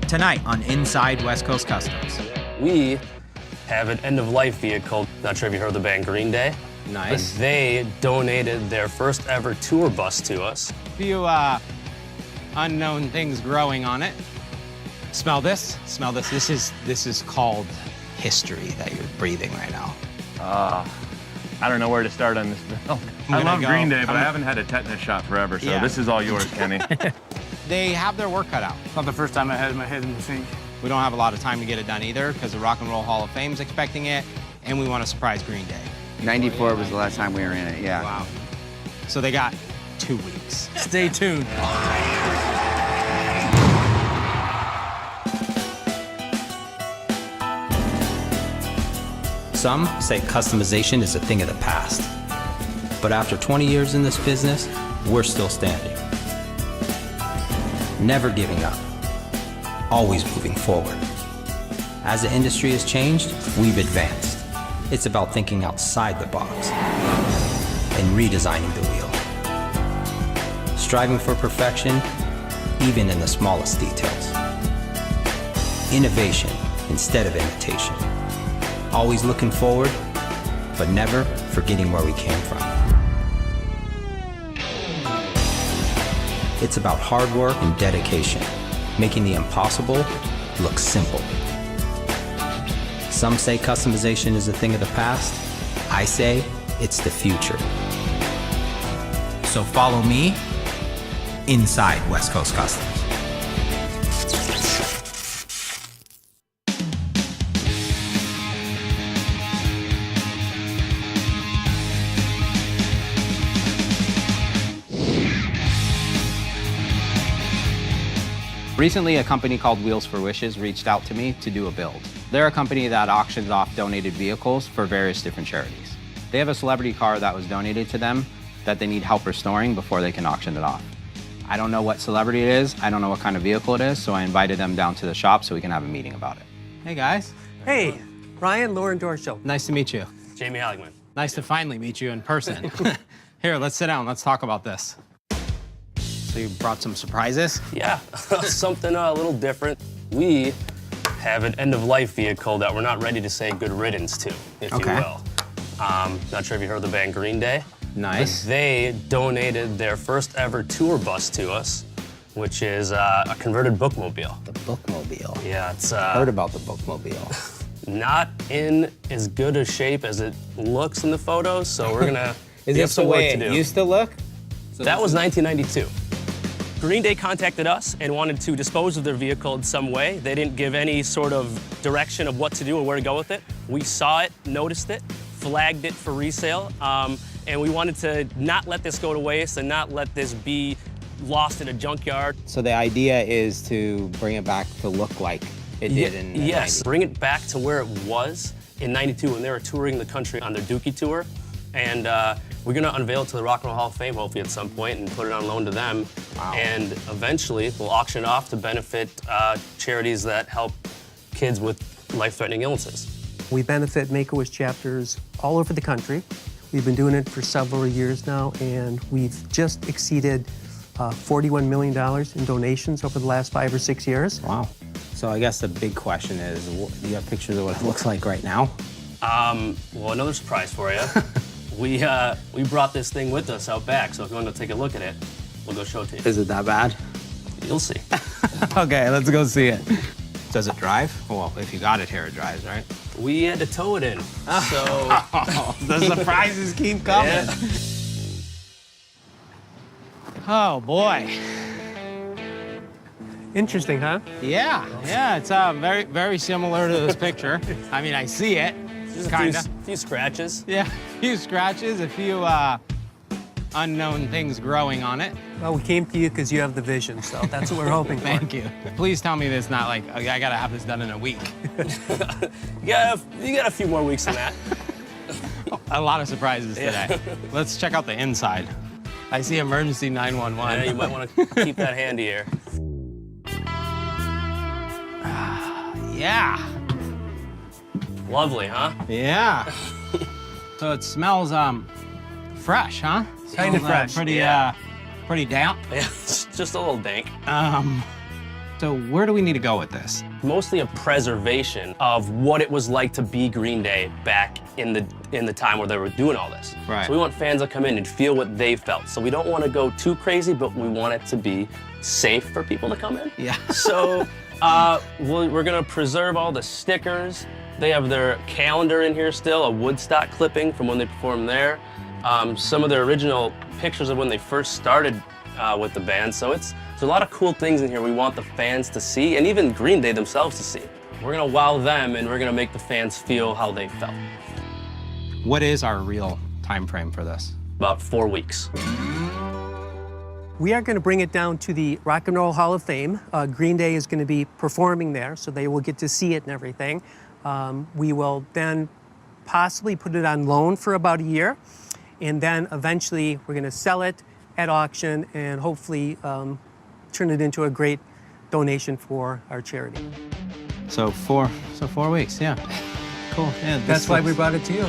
Tonight on Inside West Coast Customs. We have an end-of-life vehicle. Not sure if you heard of the band Green Day. Nice. But they donated their first ever tour bus to us. A few unknown things growing on it. Smell this. Smell this. This is called history that you're breathing right now. I don't know where to start on this bill. I love Green Day, but I haven't had a tetanus shot forever, so this is all yours, Kenny. They have their work cut out. It's not the first time I had my head in the sink. We don't have a lot of time to get it done either because the Rock and Roll Hall of Fame's expecting it, and we want to surprise Green Day. 94 was the last time we were in it, yeah. Wow. So they got 2 weeks. Stay tuned. Some say customization is a thing of the past. But after 20 years in this business, we're still standing. Never giving up. Always moving forward. As the industry has changed, we've advanced. It's about thinking outside the box and redesigning the wheel. Striving for perfection, even in the smallest details. Innovation instead of imitation. Always looking forward, but never forgetting where we came from. It's about hard work and dedication, making the impossible look simple. Some say customization is a thing of the past. I say it's the future. So follow me inside West Coast Customs. Recently, a company called Wheels for Wishes reached out to me to do a build. They're a company that auctions off donated vehicles for various different charities. They have a celebrity car that was donated to them that they need help restoring before they can auction it off. I don't know what celebrity it is, I don't know what kind of vehicle it is, so I invited them down to the shop so we can have a meeting about it. Hey guys. Hey, Ryan, Lauren Dorshow. Nice to meet you. Jamie Halligman. Nice to finally meet you in person. Here, let's sit down, let's talk about this. So you brought some surprises? Yeah, something a little different. We have an end-of-life vehicle that we're not ready to say good riddance to, if you will. Not sure if you heard of the band Green Day. Nice. But they donated their first ever tour bus to us, which is a converted Bookmobile. The Bookmobile. Yeah, it's Heard about the Bookmobile. not in as good a shape as it looks in the photos, so we're gonna Is this the way it used to look? So that was 1992. Green Day contacted us and wanted to dispose of their vehicle in some way. They didn't give any sort of direction of what to do or where to go with it. We saw it, noticed it, flagged it for resale, and we wanted to not let this go to waste and not let this be lost in a junkyard. So the idea is to bring it back to look like it did in the Yes, 90s. bring it back to where it was in '92 when they were touring the country on their Dookie tour. And we're gonna unveil it to the Rock and Roll Hall of Fame hopefully at some point and put it on loan to them. Wow. And eventually we'll auction it off to benefit charities that help kids with life-threatening illnesses. We benefit Make-A-Wish chapters all over the country. We've been doing it for several years now, and we've just exceeded $41 million in donations over the last 5 or 6 years. Wow. So I guess the big question is, do you have pictures of what it looks like right now? Well, another surprise for you. We brought this thing with us out back, so if you want to go take a look at it, we'll go show it to you. Is it that bad? You'll see. Okay, let's go see it. Does it drive? Well, if you got it here, it drives, right? We had to tow it in, so... The surprises keep coming. Yeah. Oh, boy. Interesting, huh? Yeah, it's very, very similar to this picture. I mean, I see it, Just kinda. a few scratches. Yeah, a few scratches, a few unknown things growing on it. Well, we came to you because you have the vision, so that's what we're hoping for. Thank you. Please tell me this not like, okay, I gotta have this done in a week. You got a few more weeks than that. A lot of surprises today. Let's check out the inside. I see emergency 911. Yeah, you might want to keep that handy here. Yeah. Lovely, huh? Yeah. So it smells fresh, huh? Kind of fresh. Pretty Yeah. pretty damp. Yeah, it's just a little dank. So where do we need to go with this? Mostly a preservation of what it was like to be Green Day back in the time where they were doing all this. Right. So we want fans to come in and feel what they felt. So we don't want to go too crazy, but we want it to be safe for people to come in. Yeah. So we're gonna preserve all the stickers. They have their calendar in here still, a Woodstock clipping from when they performed there. Some of their original pictures of when they first started with the band. So there's a lot of cool things in here we want the fans to see, and even Green Day themselves to see. We're gonna wow them, and we're gonna make the fans feel how they felt. What is our real time frame for this? About 4 weeks. We are going to bring it down to the Rock and Roll Hall of Fame. Green Day is going to be performing there, so they will get to see it and everything. We will then possibly put it on loan for about a year, and then eventually we're going to sell it at auction and hopefully turn it into a great donation for our charity. So 4 weeks, yeah. Cool. Yeah, That's why we brought it to you.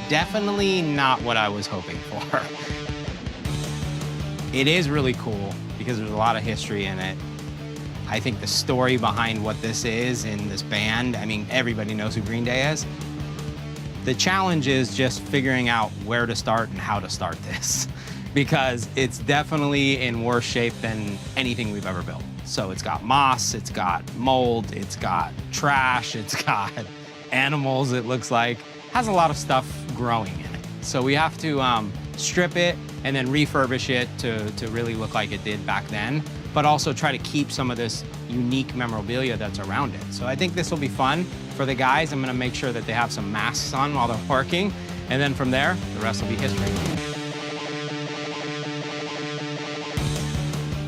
Definitely not what I was hoping for. It is really cool because there's a lot of history in it. I think the story behind what this is in this band, I mean, everybody knows who Green Day is. The challenge is just figuring out where to start and how to start this because it's definitely in worse shape than anything we've ever built. So it's got moss, it's got mold, it's got trash, it's got animals, it looks like. Has a lot of stuff growing in it. So we have to strip it and then refurbish it to really look like it did back then, but also try to keep some of this unique memorabilia that's around it. So I think this will be fun for the guys. I'm gonna make sure that they have some masks on while they're working, and then from there, the rest will be history.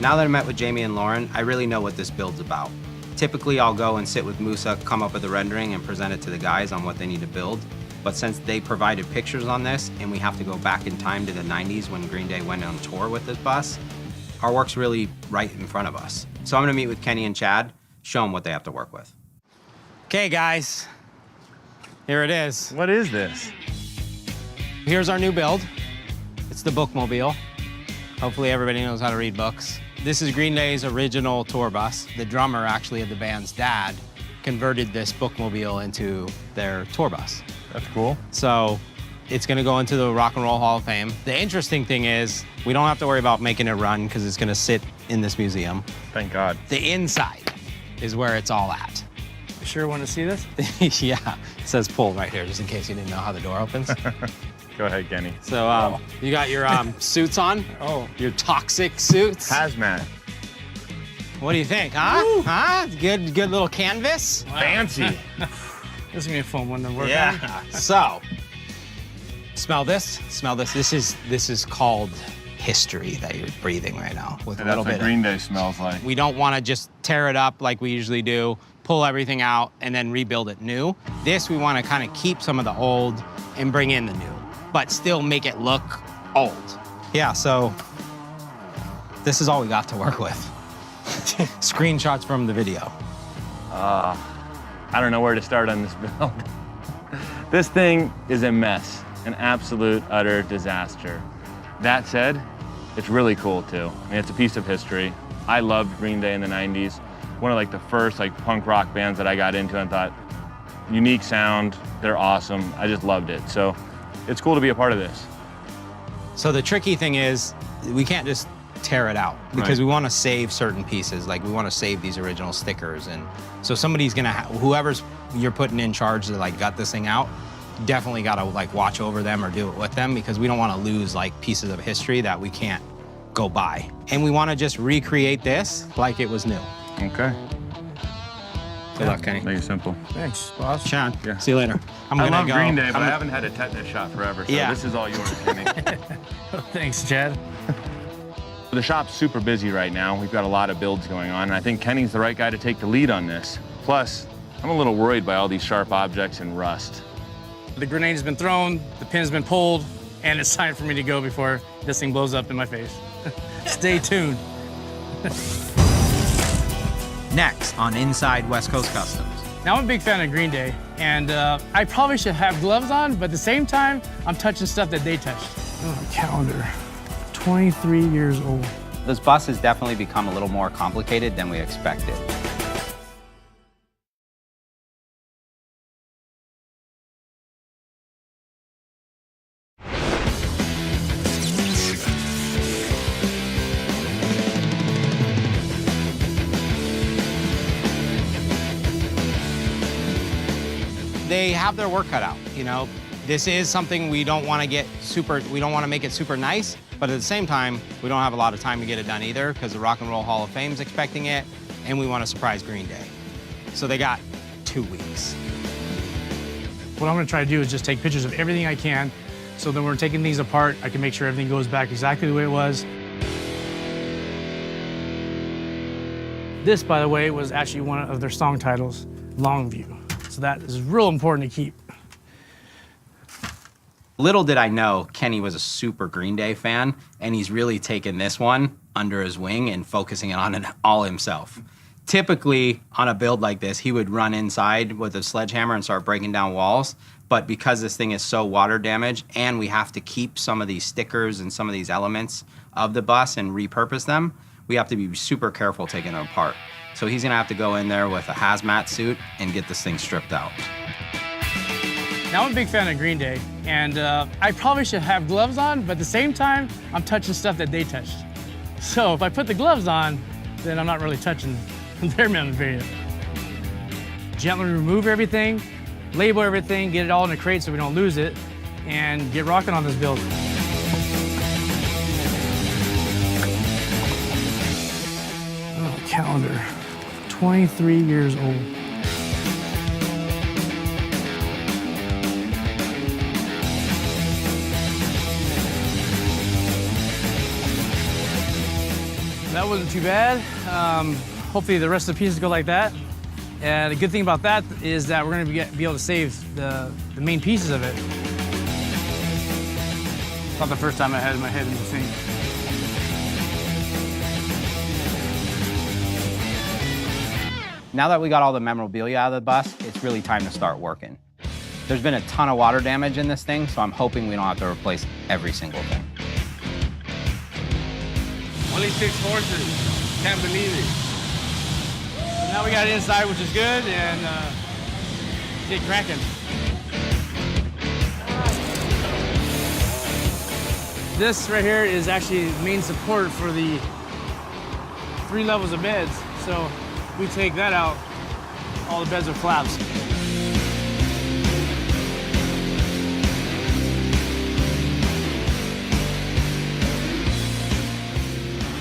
Now that I met with Jamie and Lauren, I really know what this build's about. Typically, I'll go and sit with Musa, come up with a rendering, and present it to the guys on what they need to build. But since they provided pictures on this, and we have to go back in time to the 90s when Green Day went on tour with this bus, our work's really right in front of us. So I'm gonna meet with Kenny and Chad, show them what they have to work with. Okay, guys, here it is. What is this? Here's our new build. It's the Bookmobile. Hopefully everybody knows how to read books. This is Green Day's original tour bus. The drummer, actually, of the band's dad, converted this Bookmobile into their tour bus. That's cool. So it's gonna go into the Rock and Roll Hall of Fame. The interesting thing is we don't have to worry about making it run because it's gonna sit in this museum. Thank God. The inside is where it's all at. You sure want to see this? Yeah, it says pull right here, just in case you didn't know how the door opens. Go ahead, Kenny. So you got your suits on? Oh. Your toxic suits? Hazmat. What do you think, huh? Woo. Huh? Good little canvas? Wow. Fancy. This is gonna be a fun one to work on. Yeah. So, smell this. Smell this. This is called history that you're breathing right now with a That's little what bit. Green Day smells like. We don't want to just tear it up like we usually do, pull everything out, and then rebuild it new. This we want to kind of keep some of the old and bring in the new, but still make it look old. Yeah. So this is all we got to work with. Screenshots from the video. I don't know where to start on this build. This thing is a mess, an absolute, utter disaster. That said, it's really cool too. I mean, it's a piece of history. I loved Green Day in the 90s. One of the first punk rock bands that I got into and thought, unique sound, they're awesome. I just loved it. So it's cool to be a part of this. So the tricky thing is we can't just tear it out because we want to save certain pieces. Like we want to save these original stickers, and so somebody's gonna whoever's you're putting in charge to gut this thing out, definitely got to watch over them or do it with them because we don't want to lose pieces of history that we can't go by, and we want to just recreate this like it was new. Okay. Good luck, Kenny. Make it simple. Thanks, boss. Sean, Yeah. see you later. I'm I gonna love go. Green Day, but I haven't had a tetanus shot forever, so Yeah. this is all yours, Kenny. Thanks, Chad. The shop's super busy right now. We've got a lot of builds going on, and I think Kenny's the right guy to take the lead on this. Plus, I'm a little worried by all these sharp objects and rust. The grenade's been thrown, the pin's been pulled, and it's time for me to go before this thing blows up in my face. Stay tuned. Next on Inside West Coast Customs. Now, I'm a big fan of Green Day, and I probably should have gloves on, but at the same time, I'm touching stuff that they touched. Oh, calendar. 23 years old. This bus has definitely become a little more complicated than we expected. They have their work cut out, you know. This is something we don't want to make it super nice, but at the same time, we don't have a lot of time to get it done either because the Rock and Roll Hall of Fame's expecting it, and we want to surprise Green Day. So they got 2 weeks. What I'm gonna try to do is just take pictures of everything I can, so then when we're taking these apart, I can make sure everything goes back exactly the way it was. This, by the way, was actually one of their song titles, Longview. So that is real important to keep. Little did I know Kenny was a super Green Day fan, and he's really taken this one under his wing and focusing it on it all himself. Typically, on a build like this, he would run inside with a sledgehammer and start breaking down walls, but because this thing is so water damaged and we have to keep some of these stickers and some of these elements of the bus and repurpose them, we have to be super careful taking it apart. So he's gonna have to go in there with a hazmat suit and get this thing stripped out. Now I'm a big fan of Green Day, and I probably should have gloves on, but at the same time, I'm touching stuff that they touched. So if I put the gloves on, then I'm not really touching their memorabilia. Gently remove everything, label everything, get it all in a crate so we don't lose it, and get rocking on this build. Oh, calendar. 23 years old. That wasn't too bad. Hopefully the rest of the pieces go like that. And the good thing about that is that we're gonna be able to save the main pieces of it. It's not the first time I had my head in the sink. Now that we got all the memorabilia out of the bus, it's really time to start working. There's been a ton of water damage in this thing, so I'm hoping we don't have to replace every single thing. Only 6 horses. Can't believe it. So now we got it inside, which is good, and get cracking. This right here is actually the main support for the 3 levels of beds. So we take that out, all the beds are flaps.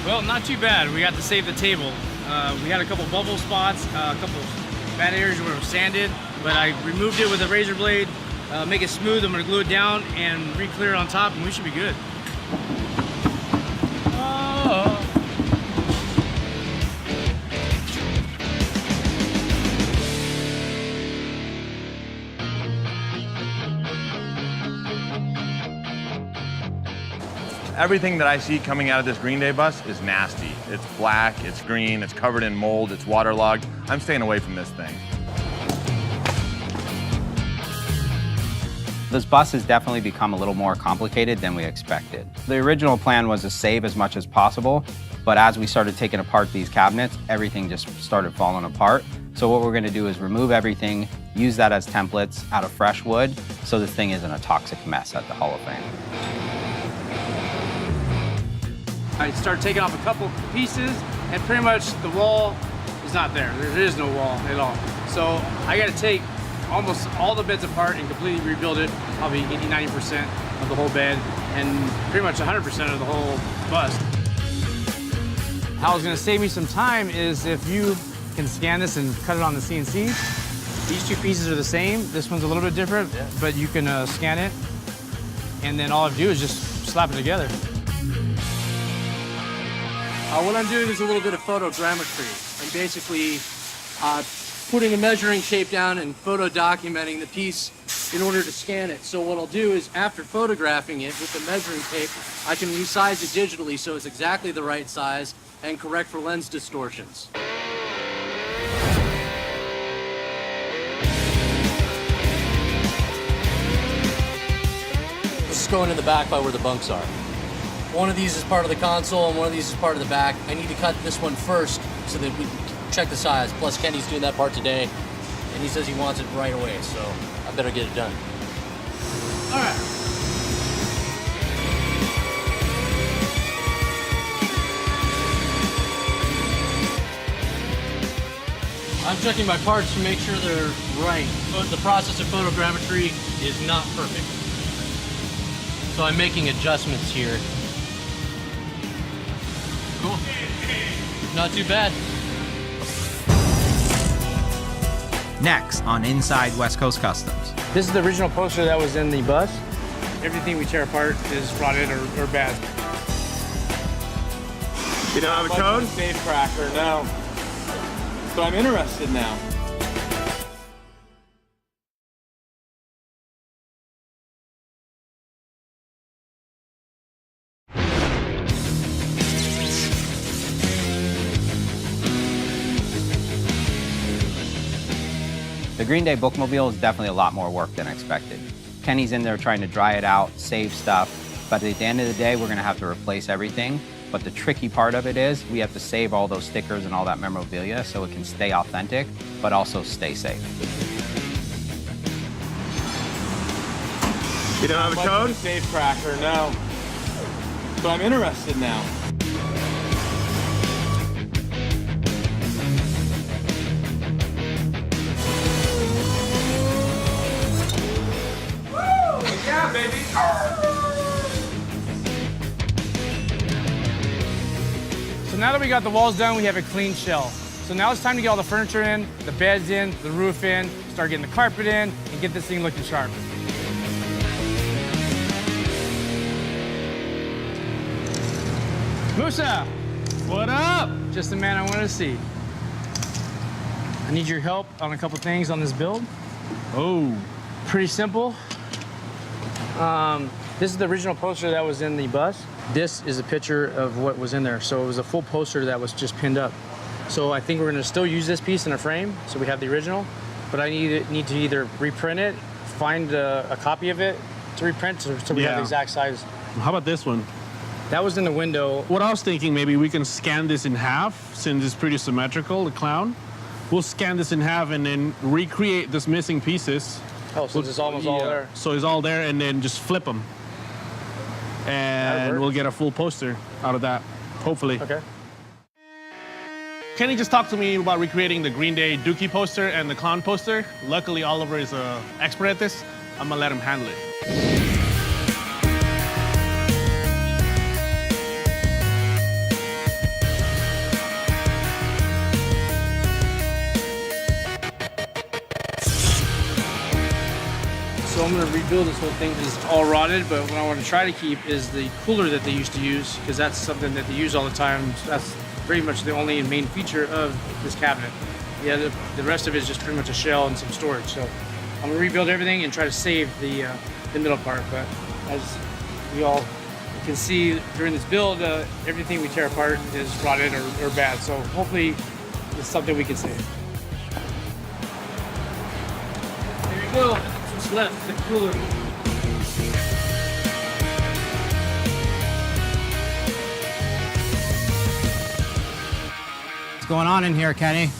Well, not too bad. We got to save the table. We had a couple bubble spots, a couple bad areas where it was sanded, but I removed it with a razor blade, make it smooth. I'm gonna glue it down and re-clear it on top, and we should be good. Everything that I see coming out of this Green Day bus is nasty. It's black, it's green, it's covered in mold, it's waterlogged. I'm staying away from this thing. This bus has definitely become a little more complicated than we expected. The original plan was to save as much as possible, but as we started taking apart these cabinets, everything just started falling apart. So what we're gonna do is remove everything, use that as templates out of fresh wood, so this thing isn't a toxic mess at the Hall of Fame. I start taking off a couple pieces, and pretty much the wall is not there. There is no wall at all. So I got to take almost all the beds apart and completely rebuild it, probably 80–90% of the whole bed, and pretty much 100% of the whole bus. How it's going to save me some time is if you can scan this and cut it on the CNC. These 2 pieces are the same. This one's a little bit different, but you can scan it, and then all I have to do is just slap it together. What I'm doing is a little bit of photogrammetry. I'm basically putting a measuring tape down and photo documenting the piece in order to scan it. So what I'll do is after photographing it with the measuring tape, I can resize it digitally so it's exactly the right size and correct for lens distortions. This is going in the back by where the bunks are. One of these is part of the console and one of these is part of the back. I need to cut this one first so that we can check the size. Plus Kenny's doing that part today and he says he wants it right away, so I better get it done. All right. I'm checking my parts to make sure they're right. But the process of photogrammetry is not perfect. So I'm making adjustments here. Cool. Not too bad. Next on Inside West Coast Customs. This is the original poster that was in the bus. Everything we tear apart is rotted or bad. You don't have a code? Safe cracker, no. So I'm interested now. The Green Day Bookmobile is definitely a lot more work than expected. Kenny's in there trying to dry it out, save stuff, but at the end of the day, we're gonna have to replace everything. But the tricky part of it is we have to save all those stickers and all that memorabilia so it can stay authentic, but also stay safe. You don't have a code? Safe cracker, no. So I'm interested now. Yeah, baby. So now that we got the walls done, we have a clean shell. So now it's time to get all the furniture in, the beds in, the roof in, start getting the carpet in, and get this thing looking sharp. Musa! What up? Just the man I wanted to see. I need your help on a couple things on this build. Oh. Pretty simple. This is the original poster that was in the bus. This is a picture of what was in there. So it was a full poster that was just pinned up. So I think we're gonna still use this piece in a frame, so we have the original, but I need to either reprint it, find a copy of it to reprint so we have the exact size. How about this one? That was in the window. What I was thinking, maybe we can scan this in half, since it's pretty symmetrical, the clown. We'll scan this in half and then recreate these missing pieces. Oh, so it's almost all there. So it's all there, and then just flip them. And we'll get a full poster out of that, hopefully. Okay. Kenny just talked to me about recreating the Green Day Dookie poster and the clown poster. Luckily, Oliver is an expert at this. I'm gonna let him handle it. So I'm going to rebuild this whole thing because it's all rotted, but what I want to try to keep is the cooler that they used to use, because that's something that they use all the time. That's pretty much the only main feature of this cabinet. Yeah, the rest of it is just pretty much a shell and some storage. So I'm going to rebuild everything and try to save the middle part. But as we all can see during this build, everything we tear apart is rotted or bad. So hopefully it's something we can save. There you go. What's left, the cooler. What's going on in here, Kenny?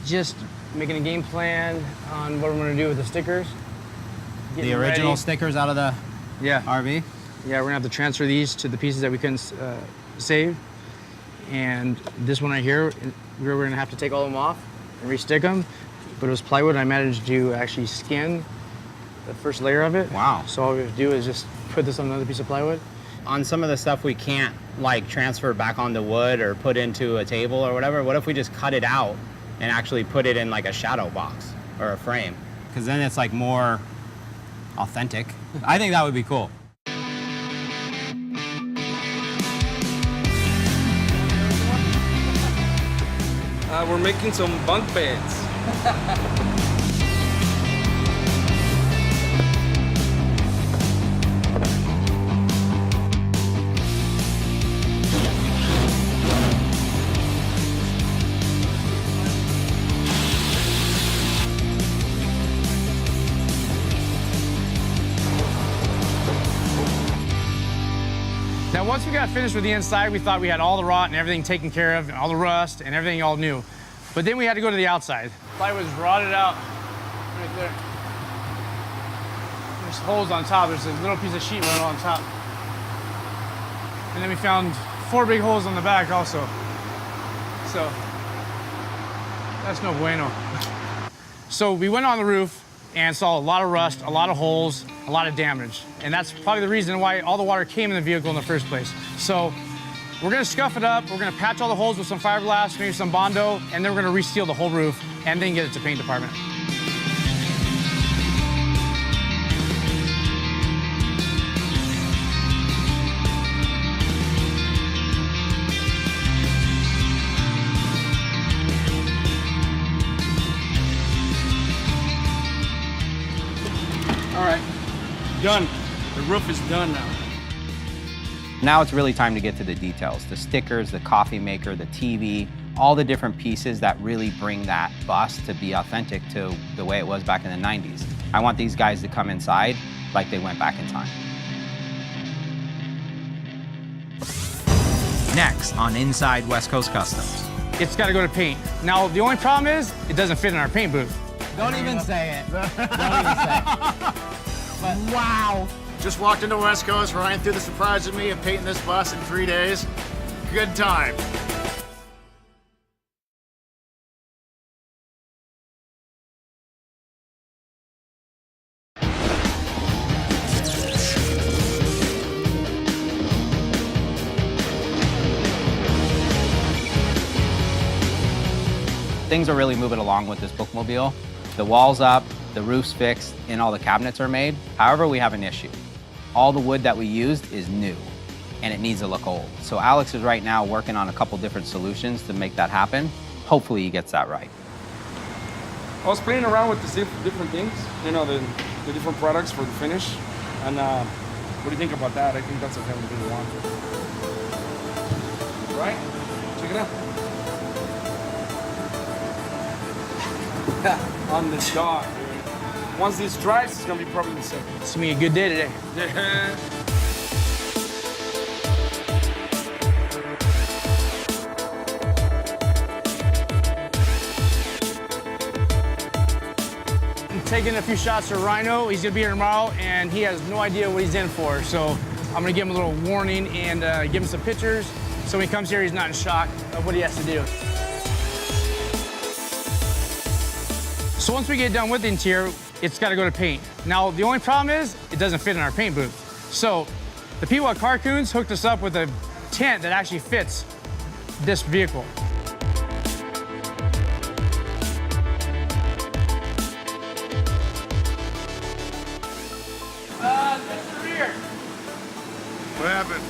Just making a game plan on what I'm gonna do with the stickers. The original stickers out of the RV? Yeah, we're gonna have to transfer these to the pieces that we couldn't save. And this one right here, we're gonna have to take all of them off and re-stick them. But it was plywood, I managed to actually skin the first layer of it. Wow. So all we have to do is just put this on another piece of plywood. On some of the stuff we can't like transfer back onto wood or put into a table or whatever, what if we just cut it out and actually put it in like a shadow box or a frame? Because then it's like more authentic. I think that would be cool. We're making some bunk beds. once we got finished with the inside, we thought we had all the rot and everything taken care of, and all the rust and everything all new. But then we had to go to the outside. Plywood's rotted out right there. There's holes on top. There's a little piece of sheet metal on top. And then we found 4 big holes on the back also. So that's no bueno. So we went on the roof and saw a lot of rust, a lot of holes, a lot of damage. And that's probably the reason why all the water came in the vehicle in the first place. So we're gonna scuff it up, we're gonna patch all the holes with some fiberglass, maybe some Bondo, and then we're gonna reseal the whole roof and then get it to paint department. All right, done. The roof is done now. Now it's really time to get to the details. The stickers, the coffee maker, the TV, all the different pieces that really bring that bus to be authentic to the way it was back in the 90s. I want these guys to come inside like they went back in time. Next on Inside West Coast Customs. It's gotta go to paint. Now, the only problem is it doesn't fit in our paint booth. Don't even say it. Don't even say it. But, wow. Just walked into West Coast, Ryan threw the surprise at me of painting this bus in 3 days. Good time. Things are really moving along with this Bookmobile. The wall's up, the roof's fixed, and all the cabinets are made. However, we have an issue. All the wood that we used is new, and it needs to look old. So Alex is right now working on a couple different solutions to make that happen. Hopefully he gets that right. I was playing around with the different things, you know, the different products for the finish. And what do you think about that? I think that's what everybody wants. Right? Check it out. On the dot. Once this dries, it's gonna be probably the same. It's gonna be a good day today. I'm taking a few shots of Rhino. He's gonna be here tomorrow, and he has no idea what he's in for. So I'm gonna give him a little warning and give him some pictures, so when he comes here, he's not in shock of what he has to do. So once we get done with the interior, it's got to go to paint. Now, the only problem is it doesn't fit in our paint booth. So the people at Carcoons hooked us up with a tent that actually fits this vehicle. Mr. Rear. What happened?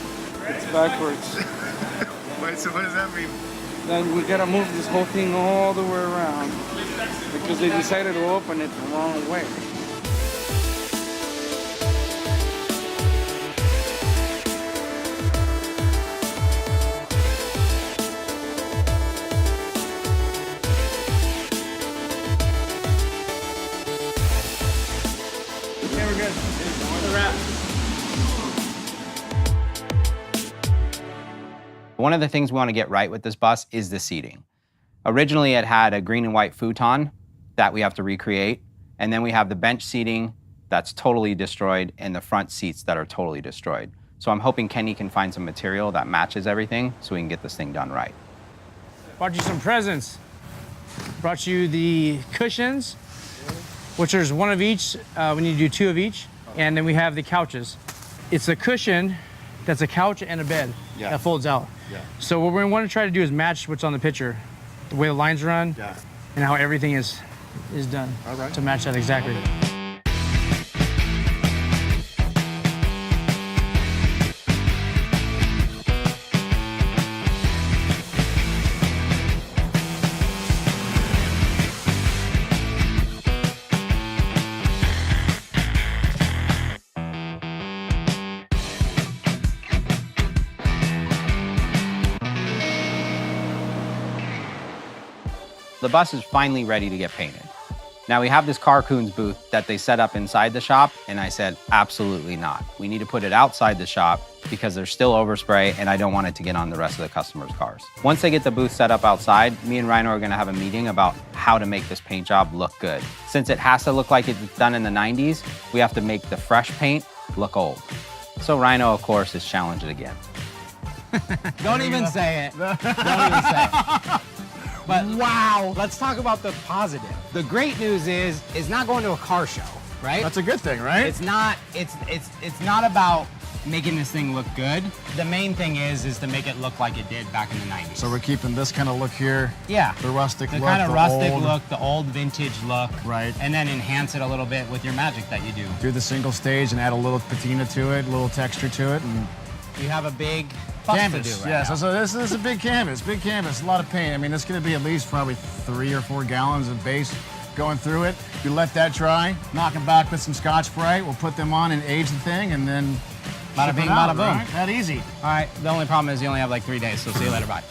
It's backwards. Wait, so what does that mean? Then we gotta move this whole thing all the way around because they decided to open it the wrong way. Okay, we're good. The wrap. One of the things we want to get right with this bus is the seating. Originally, it had a green and white futon that we have to recreate, and then we have the bench seating that's totally destroyed and the front seats that are totally destroyed. So I'm hoping Kenny can find some material that matches everything so we can get this thing done right. Brought you some presents. Brought you the cushions, which there's one of each. We need to do 2 of each. And then we have the couches. It's a cushion that's a couch and a bed that folds out. Yeah. So what we want to try to do is match what's on the picture, the way the lines run, and how everything is done to match that exactly. The bus is finally ready to get painted. Now we have this Carcoons booth that they set up inside the shop, and I said, absolutely not. We need to put it outside the shop because there's still overspray and I don't want it to get on the rest of the customers' cars. Once they get the booth set up outside, me and Rhino are gonna have a meeting about how to make this paint job look good. Since it has to look like it's done in the 90s, we have to make the fresh paint look old. So Rhino, of course, is challenged again. Don't even say it. Don't even say it. But wow, let's talk about the positive. The great news is it's not going to a car show, right? That's a good thing, right? It's not about making this thing look good. The main thing is to make it look like it did back in the 90s. So we're keeping this kind of look here. Yeah. The rustic the look. Kind of rustic old look, the old vintage look. Right. And then enhance it a little bit with your magic that you do. Do the single stage and add a little patina to it, a little texture to it. And you have a big bus canvas. to do right now. So this is a big canvas, a lot of paint. I mean, it's going to be at least probably 3 or 4 gallons of base going through it. You let that dry, knock them back with some Scotch-Brite. We'll put them on and age the thing, and then bada bing, bada boom. Right? That easy. All right, the only problem is you only have like 3 days, so see you later, bye.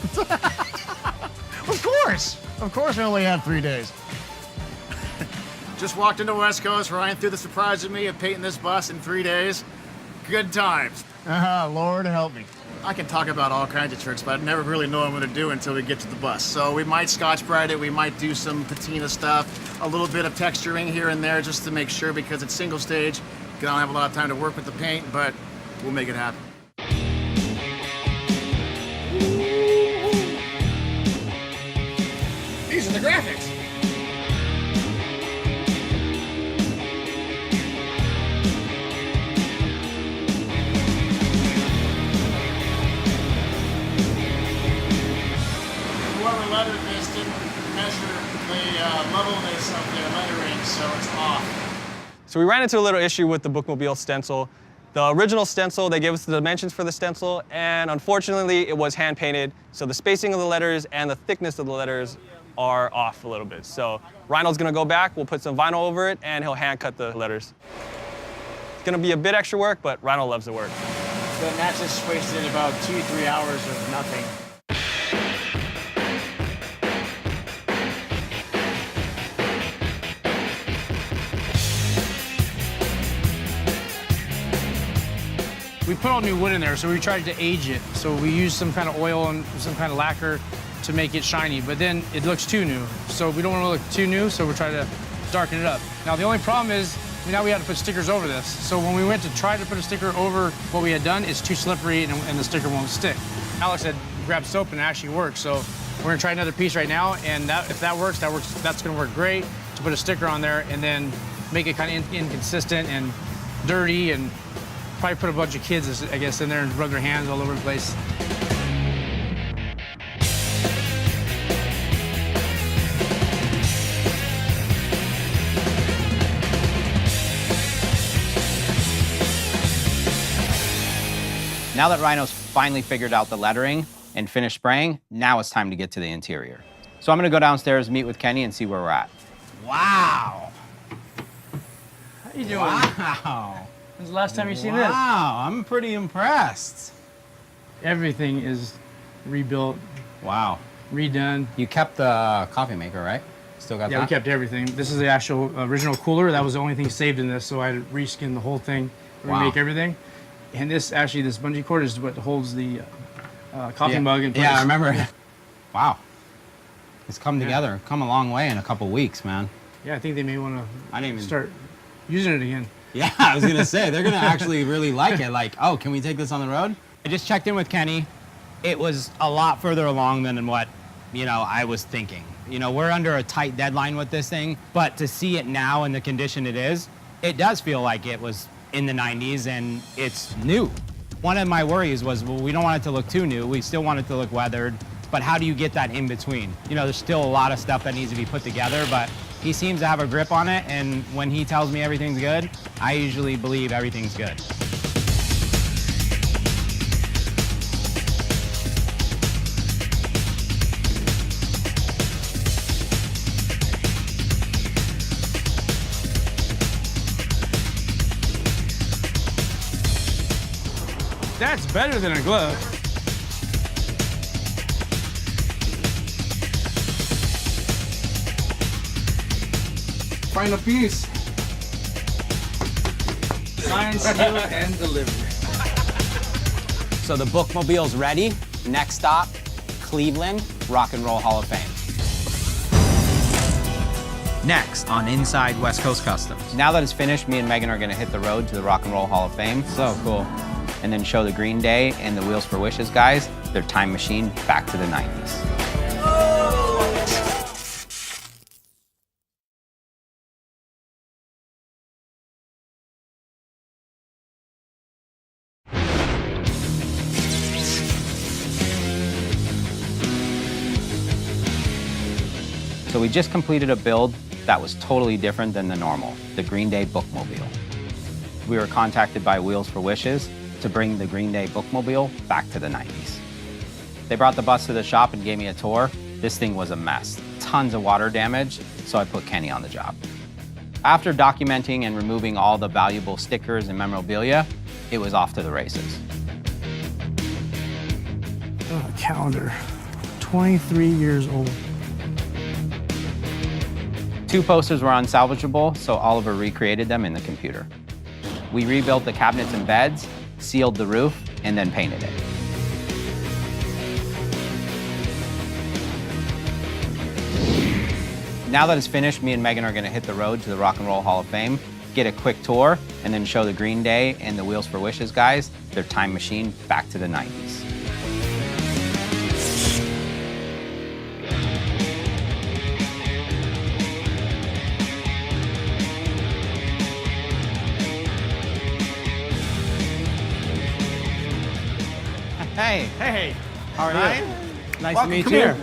Of course we only had 3 days. Just walked into West Coast. Ryan threw the surprise at me of painting this bus in 3 days. Good times. Lord help me. I can talk about all kinds of tricks, but I never really know what I'm going to do until we get to the bus. So we might Scotch-Brite it, we might do some patina stuff, a little bit of texturing here and there just to make sure, because it's single stage. I don't have a lot of time to work with the paint, but we'll make it happen. These are the graphics. Whoever lettered this didn't measure the levelness of the lettering, so it's off. So we ran into a little issue with the Bookmobile stencil. The original stencil, they gave us the dimensions for the stencil, and unfortunately it was hand painted, so the spacing of the letters and the thickness of the letters are off a little bit. So Rhino's gonna go back, we'll put some vinyl over it, and he'll hand cut the letters. It's gonna be a bit extra work, but Rhino loves the work. Then that just wasted about 2-3 hours of nothing. We put all new wood in there, so we tried to age it. So we used some kind of oil and some kind of lacquer to make it shiny, but then it looks too new. So we don't want to look too new, so we're trying to darken it up. Now the only problem is, now we had to put stickers over this. So when we went to try to put a sticker over what we had done, it's too slippery and the sticker won't stick. Alex had grabbed soap and it actually worked. So we're gonna try another piece right now, and if that works, that's gonna work great to put a sticker on there and then make it kind of inconsistent and dirty, and probably put a bunch of kids, I guess, in there and rub their hands all over the place. Now that Rhino's finally figured out the lettering and finished spraying, now it's time to get to the interior. So I'm gonna go downstairs, meet with Kenny, and see where we're at. Wow. How you doing? Wow. When's the last time you seen this? Wow, I'm pretty impressed. Everything is rebuilt, Wow. redone. You kept the coffee maker, right? Still got that? Yeah, we kept everything. This is the actual original cooler. That was the only thing saved in this, so I had to reskin the whole thing, remake everything. And this bungee cord is what holds the coffee mug in place. Yeah, I remember. Wow. It's come together, come a long way in a couple weeks, man. Yeah, I think they may want I didn't even to start using it again. Yeah, I was gonna say, they're gonna actually really like it. Like, oh, can we take this on the road? I just checked in with Kenny. It was a lot further along than what, I was thinking. We're under a tight deadline with this thing, but to see it now in the condition it is, it does feel like it was in the 90s and it's new. One of my worries was, well, we don't want it to look too new. We still want it to look weathered, but how do you get that in between? There's still a lot of stuff that needs to be put together, but he seems to have a grip on it, and when he tells me everything's good, I usually believe everything's good. That's better than a glove. Final piece. Sign, seal, and delivery. So the Bookmobile's ready. Next stop, Cleveland, Rock and Roll Hall of Fame. Next on Inside West Coast Customs. Now that it's finished, me and Megan are gonna hit the road to the Rock and Roll Hall of Fame. So cool. And then show the Green Day and the Wheels for Wishes guys their time machine back to the 90s. So we just completed a build that was totally different than the normal, the Green Day Bookmobile. We were contacted by Wheels for Wishes to bring the Green Day Bookmobile back to the 90s. They brought the bus to the shop and gave me a tour. This thing was a mess, tons of water damage, so I put Kenny on the job. After documenting and removing all the valuable stickers and memorabilia, it was off to the races. Oh, calendar. 23 years old. 2 posters were unsalvageable, so Oliver recreated them in the computer. We rebuilt the cabinets and beds, sealed the roof, and then painted it. Now that it's finished, me and Megan are gonna hit the road to the Rock and Roll Hall of Fame, get a quick tour, and then show the Green Day and the Wheels for Wishes guys their time machine back to the 90s. Hey. Hey, How are Ryan? you? Nice Welcome, to meet come you. here.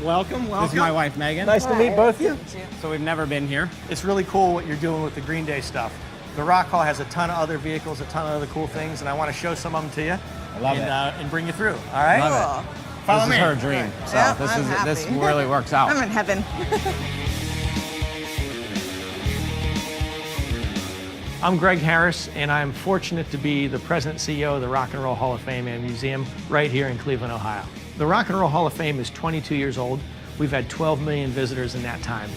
Welcome. This is my wife, Megan. Nice to meet both of you. So we've never been here. It's really cool what you're doing with the Green Day stuff. The Rock Hall has a ton of other vehicles, a ton of other cool things, and I want to show some of them to you. I love it. And bring you through. All right? Love it. Follow This me. is her dream. So Yeah, this I'm really works out. I'm in heaven. I'm Greg Harris, and I'm fortunate to be the President and CEO of the Rock and Roll Hall of Fame and Museum right here in Cleveland, Ohio. The Rock and Roll Hall of Fame is 22 years old. We've had 12 million visitors in that time.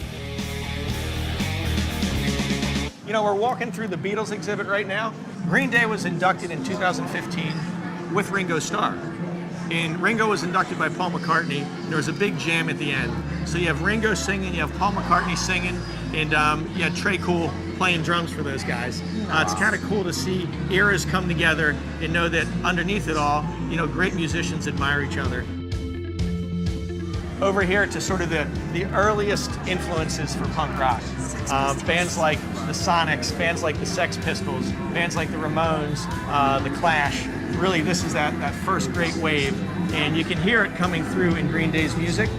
You know, we're walking through the Beatles exhibit right now. Green Day was inducted in 2015 with Ringo Starr. And Ringo was inducted by Paul McCartney. There was a big jam at the end. So you have Ringo singing, you have Paul McCartney singing, and you had Trey Cool playing drums for those guys. It's kind of cool to see eras come together and know that underneath it all, you know, great musicians admire each other. Over here to sort of the earliest influences for punk rock. Bands like the Sonics, bands like the Sex Pistols, bands like the Ramones, the Clash. Really, this is that first great wave, and you can hear it coming through in Green Day's music.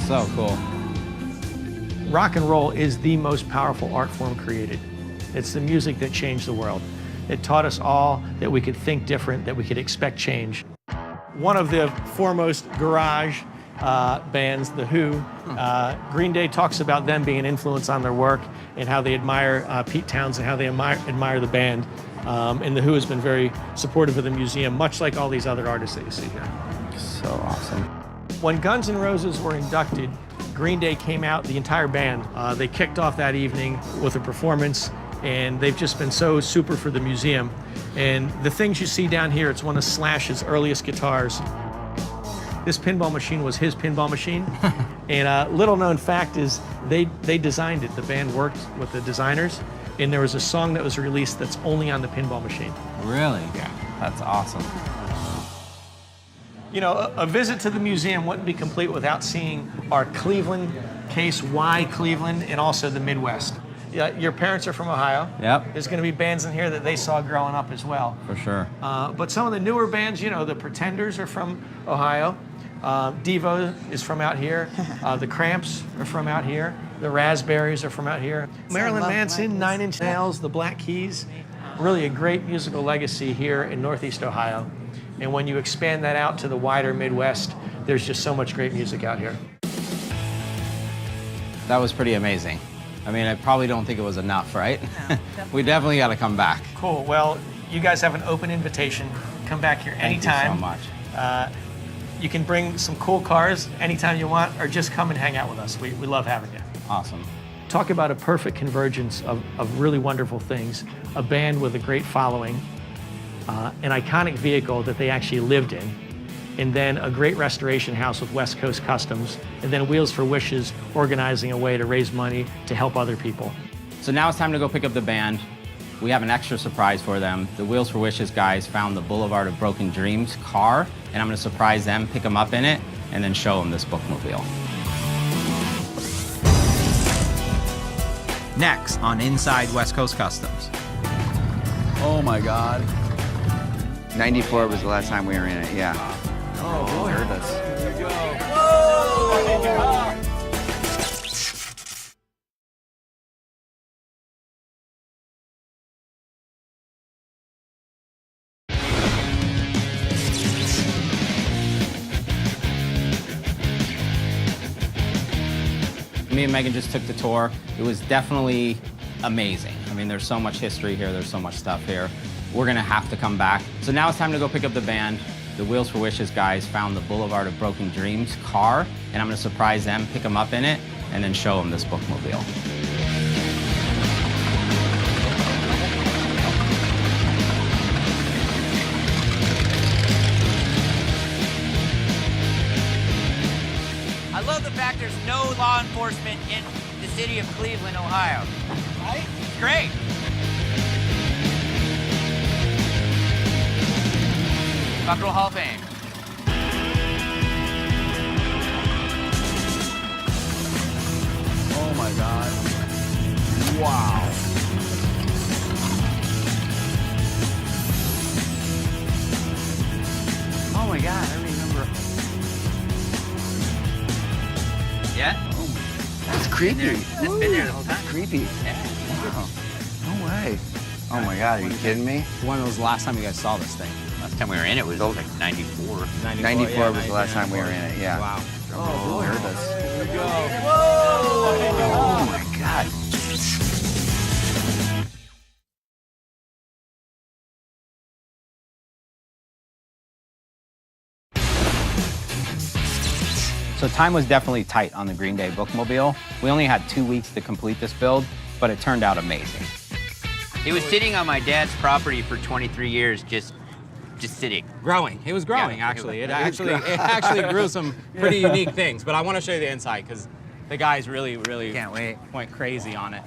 So cool. Rock and roll is the most powerful art form created. It's the music that changed the world. It taught us all that we could think different, that we could expect change. One of the foremost garage bands, The Who, Green Day talks about them being an influence on their work and how they admire Pete Townsend, how they admire the band. And The Who has been very supportive of the museum, much like all these other artists that you see here. So awesome. When Guns N' Roses were inducted, Green Day came out, the entire band. They kicked off that evening with a performance, and they've just been so super for the museum. And the things you see down here, it's one of Slash's earliest guitars. This pinball machine was his pinball machine. And a little known fact is they designed it. The band worked with the designers, and there was a song that was released that's only on the pinball machine. Really? Yeah. That's awesome. You know, a visit to the museum wouldn't be complete without seeing our Cleveland case, why Cleveland, and also the Midwest. Your parents are from Ohio. Yep. There's going to be bands in here that they saw growing up as well. For sure. But some of the newer bands, you know, the Pretenders are from Ohio. Devo is from out here. The Cramps are from out here. The Raspberries are from out here. Marilyn Manson, 9 Inch Nails, the Black Keys. Really a great musical legacy here in Northeast Ohio. And when you expand that out to the wider Midwest, there's just so much great music out here. That was pretty amazing. I mean, I probably don't think it was enough, right? No, We definitely got to come back. Cool. Well, you guys have an open invitation. Come back here anytime. Thank you so much. You can bring some cool cars anytime you want, or just come and hang out with us. We love having you. Awesome. Talk about a perfect convergence of really wonderful things. A band with a great following, an iconic vehicle that they actually lived in, and then a great restoration house with West Coast Customs, and then Wheels for Wishes organizing a way to raise money to help other people. So now it's time to go pick up the band. We have an extra surprise for them. The Wheels for Wishes guys found the Boulevard of Broken Dreams car, and I'm gonna surprise them, pick them up in it, and then show them this bookmobile. Next on Inside West Coast Customs. Oh my God. 94 was the last time we were in it, yeah. Oh boy. Heard us. Here we go. Me and Megan just took the tour. It was definitely amazing. I mean, there's so much history here, there's so much stuff here. We're gonna have to come back. So now it's time to go pick up the band. The Wheels for Wishes guys found the Boulevard of Broken Dreams car, and I'm gonna surprise them, pick them up in it, and then show them this bookmobile. I love the fact there's no law enforcement in the city of Cleveland, Ohio. Right? It's great. Rock and Roll Hall of Fame. Oh my God. Wow. Oh my God, I remember. Yeah? That's creepy. It's been there the whole time. Creepy. Yeah. Wow. No way. Oh my God, are you kidding me? When was the last time you guys saw this thing? Last time we were in it was like 94. 94 was the last time we were in it, yeah. Wow. Oh, boy. Heard us. Here we go. Oh my God. So time was definitely tight on the Green Day bookmobile. We only had 2 weeks to complete this build, but it turned out amazing. It was sitting on my dad's property for 23 years, just sitting. Growing. It was growing, Yeah, actually. It actually grew some pretty unique things, but I want to show you the inside because the guys really Can't wait. went crazy on it.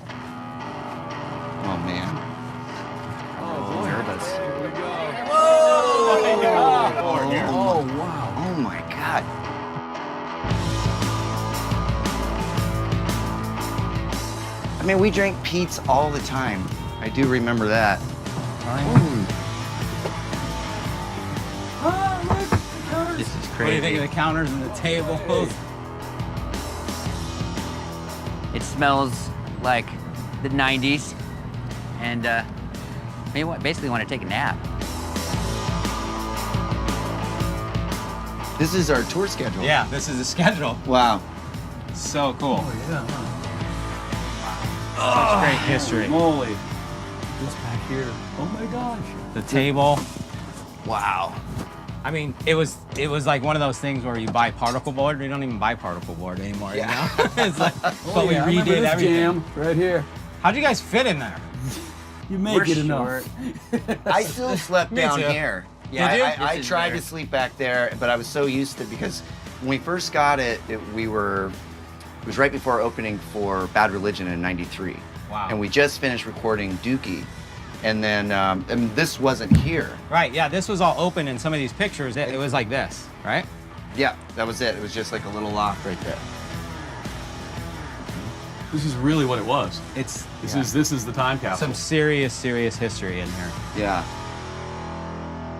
Oh man. Oh boy. Heard us. Here we go. Oh wow. Oh my God. I mean, we drank Pete's all the time. I do remember that. This is What do you think crazy. of the counters and the tables? It smells like the 90s, and basically want to take a nap. This is our tour schedule. Yeah, this is the schedule. Wow. So cool. Oh yeah. Such great history. Moly. This back here. Oh my gosh. The table. Wow. I mean, it was like one of those things where you buy particle board. We don't even buy particle board anymore. Yeah. You know? It's like, but we I remember redid this everything. jam right here. How'd you guys fit in there? You make We're it enough. I still slept Me down too. here. Did you? I This is tried there. to sleep back there, but I was so used to it because when we first got it, it was right before opening for Bad Religion in '93. Wow. And we just finished recording Dookie. And then and this wasn't here. Right. Yeah. This was all open in some of these pictures. It was like this, right? Yeah, that was it. It was just like a little loft right there. This is really what it was. It's This is the time capsule. some serious history in here. Yeah.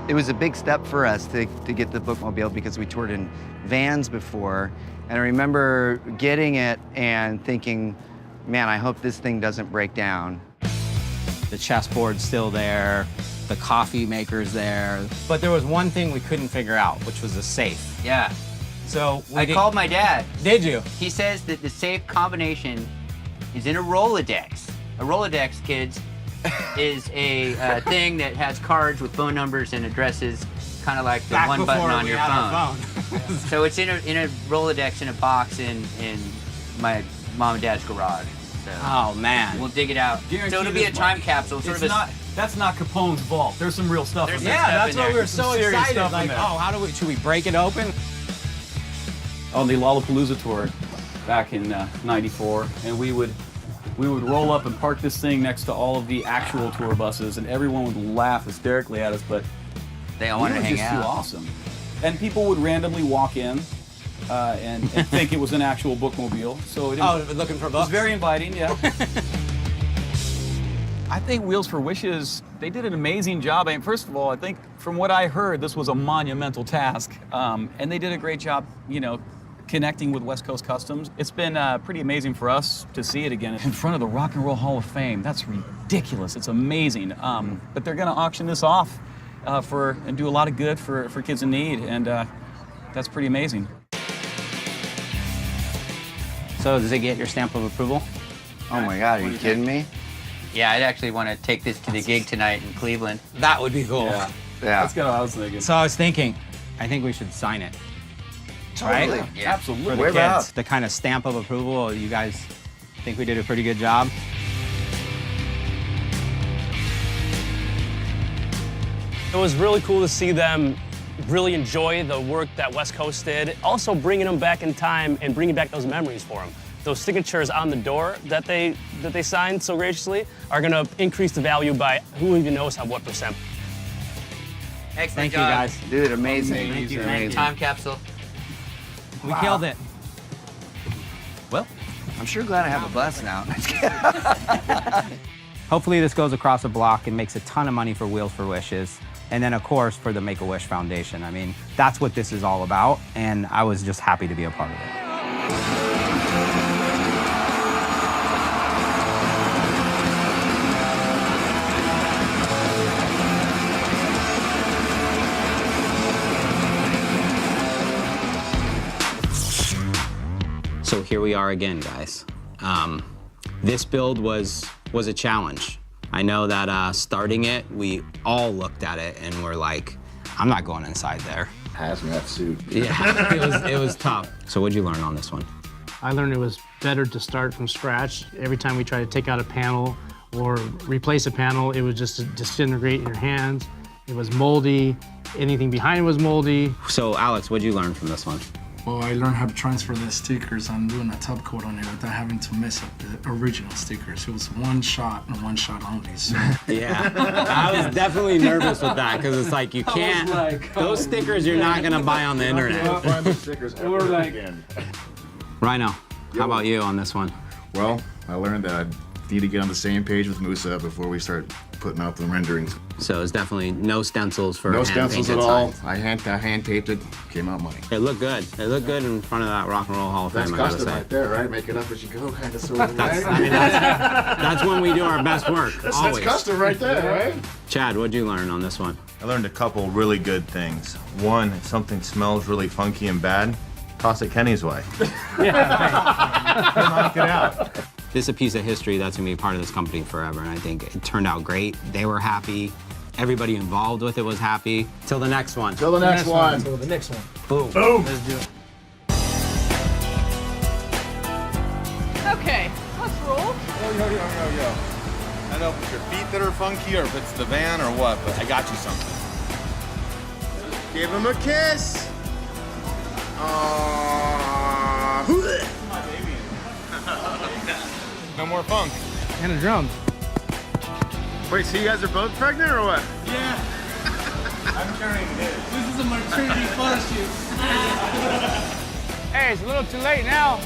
It was a big step for us to get the bookmobile because we toured in vans before. And I remember getting it and thinking, man, I hope this thing doesn't break down. The chessboard's still there. The coffee maker's there. But there was one thing we couldn't figure out, which was the safe. Yeah. So I called my dad. Did you? He says that the safe combination is in a Rolodex. A Rolodex, kids, is a thing that has cards with phone numbers and addresses, kind of like the Back one button before on we your had our phone. So it's in a Rolodex in a box in my mom and dad's garage. So Oh man. we'll dig it out. So it'll be a time capsule, sort of That's not Capone's vault. There's some real stuff in there. Yeah, that's why we were Some so serious excited. stuff in Like, there. oh, should we break it open? On the Lollapalooza tour back in '94, and we would roll up and park this thing next to all of the actual tour buses, and everyone would laugh hysterically at us, but They all wanted to hang just out. too awesome. And people would randomly walk in and think it was an actual bookmobile. So Looking for it was books? very inviting, yeah. I think Wheels for Wishes, they did an amazing job. I mean, first of all, I think from what I heard, this was a monumental task, and they did a great job, connecting with West Coast Customs. It's been pretty amazing for us to see it again in front of the Rock and Roll Hall of Fame. That's ridiculous. It's amazing. But they're going to auction this off and do a lot of good for kids in need, and that's pretty amazing. So does it get your stamp of approval? Oh my God, are you kidding me? Yeah, I'd actually want to take this to the gig tonight in Cleveland. That would be cool. Yeah. That's kind of what I was thinking. So I was thinking, I think we should sign it. Totally. Right? Yeah. Absolutely. For the Where kids. about? The kind of stamp of approval. You guys think we did a pretty good job? It was really cool to see them really enjoy the work that West Coast did. Also bringing them back in time and bringing back those memories for them. Those signatures on the door that they signed so graciously are going to increase the value by who even knows what percent. Excellent Thank you, job. guys. Dude, amazing. Thank you. Amazing. Time capsule. We killed it. Well, I'm sure glad I have a bus now. Hopefully this goes across a block and makes a ton of money for Wheels for Wishes. And then, of course, for the Make-A-Wish Foundation. I mean, that's what this is all about, and I was just happy to be a part of it. So here we are again, guys. This build was a challenge. I know that starting it, we all looked at it and were like, I'm not going inside there. Hazmat suit. Yeah, it was tough. So what'd you learn on this one? I learned it was better to start from scratch. Every time we tried to take out a panel or replace a panel, it would just disintegrate in your hands. It was moldy. Anything behind it was moldy. So Alex, what'd you learn from this one? Well, I learned how to transfer the stickers and doing a top coat on it without having to mess up the original stickers. It was one shot and one shot only. So. Yeah, I was definitely nervous with that because it's like you can't, those stickers you're not gonna buy on the internet. Find the stickers ever again. Rhino, how about you on this one? Well, I learned that I need to get on the same page with Musa before we start putting out the renderings. So it's definitely no stencils for No stencils at hand-painted all. signs. I hand taped it, came out money. It looked good. It looked good in front of that Rock and Roll Hall of That's Fame, I gotta custom say. right there, right? Make it up as you go, kind of, sort of, right? I mean, that's when we do our best work, That's always. custom right there, right? Chad, what'd you learn on this one? I learned a couple really good things. One, if something smells really funky and bad, toss it Kenny's way. Knock it out. This is a piece of history that's gonna be a part of this company forever, and I think it turned out great. They were happy. Everybody involved with it was happy. Till the next one. Till the next one. Till the next one. Boom. Boom. Let's do it. Okay, let's roll. Yo. I don't know if it's your feet that are funky or if it's the van or what, but I got you something. Give him a kiss. No more funk. And a drum. Wait, so you guys are both pregnant or what? Yeah, I'm turning his. this is a maternity photo shoot. Hey, it's a little too late now.